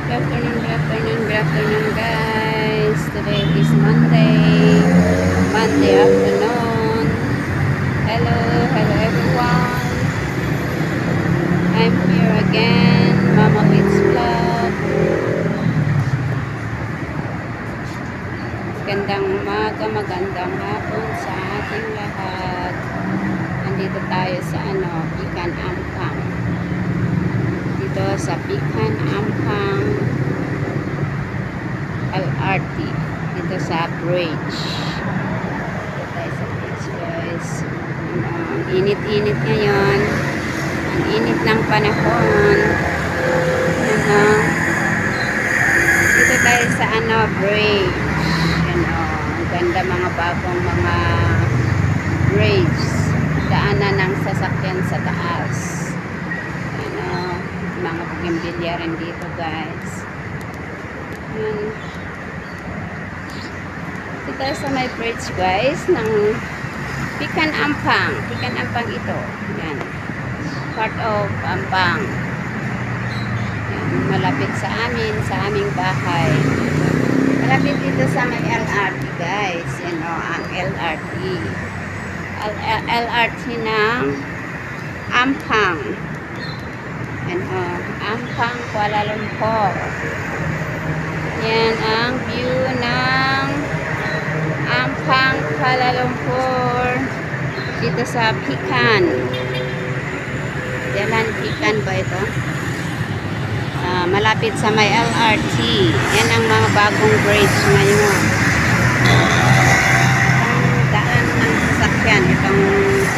Good afternoon guys. Today is Monday afternoon. Hello everyone. I'm here again, Mama Wits Vlog. Magandang umaga, magandang hapon sa ating lahat. Nandito tayo sa Pican Ampang. Dito sa Pican Ampang LRT. Dito sa bridge. Dito tayo sa bridge guys. Ang init-init ngayon. Ang init ng panahon. Dito tayo sa bridge. Ang ganda, mga bagong mga bridge. Daanan ng sasakyan sa taas. Mga bugimbilya rin dito guys. Dito tayo sa may bridge guys ng Pican Ampang. Pican Ampang ito. Yan. Part of Ampang. Yan. Malapit sa aming bahay. Malapit dito sa may LRT guys. Yan ang LRT. LRT ng Ampang. Yan Ampang, Kuala Lumpur. Yan ang view ng Ampang, Kuala Lumpur. Dito sa Pican. Jalan Pican ba ito? Malapit sa may LRT. Yan ang mga bagong bridge ngayon. Ang daan ng sasakyan. Itong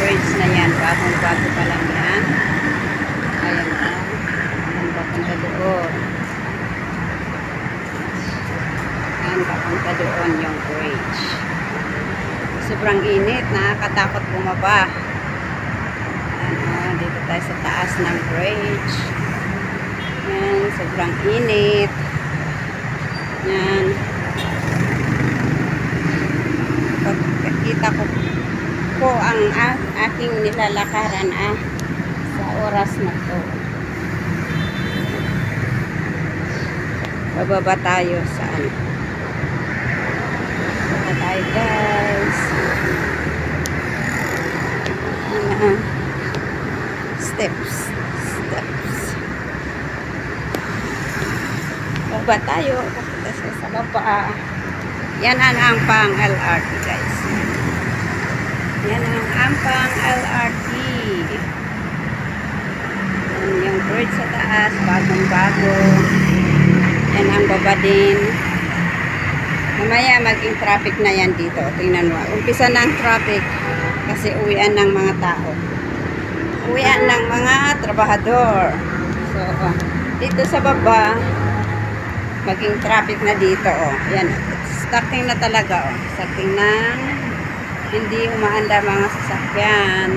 bridge na yan. Bagong-bago pa lang yan. Ayan na. Papunta doon. Ayan, papunta doon yung bridge. Sobrang init. Nakakatakot bumaba. Ayan, dito tayo sa taas ng bridge. Ayan, sobrang init. Ayan. Pagkakita ko ang aking nilalakaran sa oras na to. Bababa tayo sa bababa tayo guys. Steps. Bababa tayo. Papunta sa baba. Yan ang Ampang LRT guys. Yan ang Ampang LRT. Yung bridge sa taas, bagong-bago. Yan ang baba din. Mamaya maging traffic na yan dito. Tingnan mo. Umpisa ng traffic kasi uwian ng mga tao. Uwian ng mga trabahador. So, dito sa baba, maging traffic na dito. Yan. Starting na talaga. Starting na hindi umaanda mga sasakyan.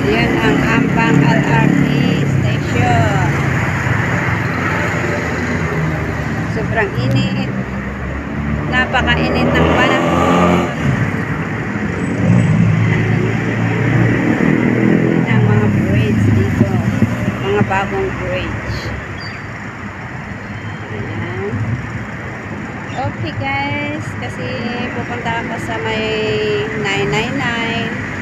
Yan ang Ampang LRT station. Sobrang init. Napakainit ng panahon. Yan ang mga bridge dito. Mga bagong bridge. Ayan. Okay guys. Kasi pupunta ako sa may 999.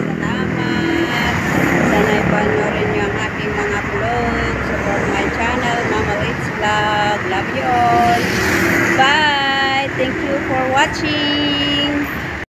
Salamat. Sana'y panoorin nyo ang aking mga vlog. Support my channel, Mama Wits Vlog. Love you all. Bye. Thank you for watching.